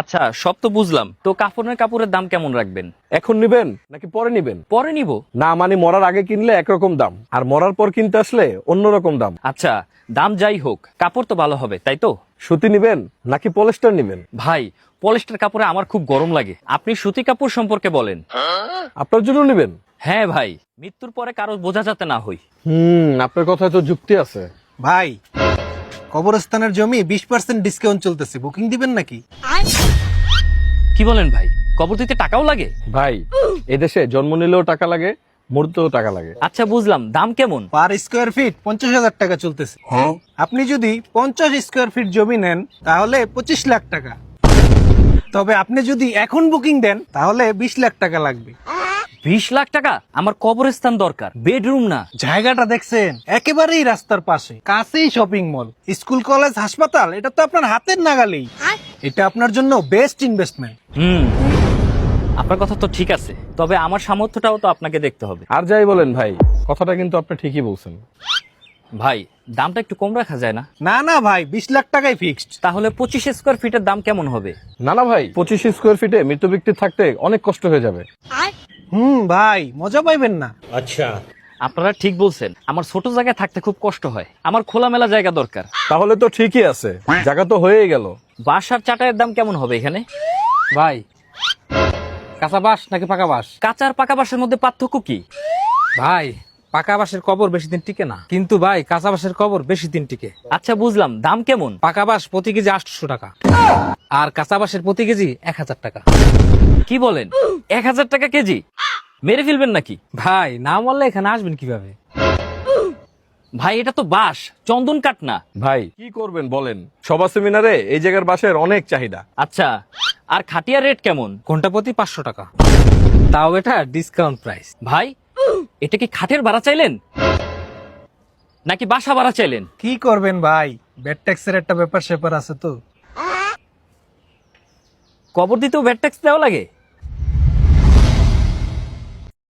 আচ্ছা, সব তো বুঝলাম, তো কাপড়ের দাম কেমন রাখবেন? এখন নিবেন নাকি পরে নিবেন? পরে নিব। না মানে মরার আগে কিনলে একরকম দাম, আর মরার পর কিনতে আসলে অন্যরকম দাম। আচ্ছা, দাম যাই হোক, কাপড় তো ভালো হবে, তাই তো? সুতি নিবেন নাকি পলিস্টার নিবেন? ভাই, পলিস্টার কাপড়ে আমার খুব গরম লাগে, আপনি সুতি কাপড় সম্পর্কে বলেন। আপনার জন্য নিবেন? হ্যাঁ ভাই, মৃত্যুর পরে কারো বোঝা যাতে না হই। আপনার কথায় তো যুক্তি আছে। ভাই, কবরস্থানের জমি 20% ডিসকাউন্ট চলতেছে, বুকিং দিবেন নাকি? কি বলেন ভাই, কবর দিতে টাকাও লাগে? ভাই, এদেশে জন্ম নিলেও টাকা লাগে, মরতেও টাকা লাগে। আচ্ছা বুঝলাম, দাম কেমন? পার স্কোয়ার ফিট 50,000 টাকা চলতেছে। আপনি যদি 50 স্কোয়ার ফিট জমি নেন তাহলে 25 লাখ টাকা। তবে আপনি যদি এখন বুকিং দেন তাহলে 20 লাখ টাকা লাগবে। 20 লাখ টাকা? আমার কবরস্থান দরকার, বেডরুম না। জায়গাটা দেখছেন, একেবারেই রাস্তার পাশে, কাছেই শপিং মল, স্কুল কলেজ হাসপাতাল, এটা তো আপনার হাতের নাগালেই। এটা আপনার জন্য বেস্ট ইনভেস্টমেন্ট। আপনার কথা তো ঠিক আছে, তবে আমার সামর্থ্যটাও তো আপনাকে দেখতে হবে। আর যাই বলেন ভাই, কথাটা কিন্তু আপনি ঠিকই বলছেন। ভাই, দামটা একটু কম রাখা যায় না? না না ভাই, 20 লাখ টাকাই ফিক্সড। তাহলে 25 স্কোয়ার ফিটের দাম কেমন হবে? না না ভাই, 25 স্কোয়ার ফিটে মৃত ব্যক্তি থাকতে অনেক কষ্ট হয়ে যাবে। ভাই, মজা পাইবেন না। আপনারা ঠিক বলছেন, আমার ছোট জায়গায় থাকতে খুব কষ্ট হয়, আমার খোলামেলা জায়গা দরকার। তাহলে তো ঠিকই আছে, জায়গা তো হয়েই গেল। বাসার চাটায়ের দাম কেমন হবে এখানে? ভাই, কাঁচা বাঁশ নাকি পাকা বাঁশ? কাঁচার পাকা বাসের মধ্যে পার্থক্য কি? ভাই, পাকা বাঁশের কবর বেশি দিন টিকে না, কিন্তু ভাই কাঁচা বাঁশের কবর বেশি দিন টিকে। আচ্ছা বুঝলাম, দাম কেমন? পাকা বাঁশ প্রতি কেজি 800 টাকা, আর কাঁচা বাঁশের প্রতি কেজি 1000 টাকা। কি বলেন, 1000 টাকা কেজি? মেরে ফেলবেন নাকি? ভাই, না মরলে এখানে আসবেন কিভাবে? ভাই, এটা তো বাঁশ, চন্দন কাঠ না। ভাই কি করবেন বলেন, সভা সেমিনারে এই জায়গার বাসের অনেক চাহিদা। আচ্ছা, আর খাটিয়ার রেট কেমন? ঘন্টা প্রতি 500 টাকা, তাও এটা ডিসকাউন্ট প্রাইস। ভাই, এটা কি খাটের ভাড়া চাইলেন নাকি বাসা ভাড়া চাইলেন? কি করবেন ভাই, ব্যাড ট্যাক্সের একটা ব্যাপার স্যাপার আছে তো। কবর দিতেও ভ্যাট ট্যাক্স দেওয়া লাগে?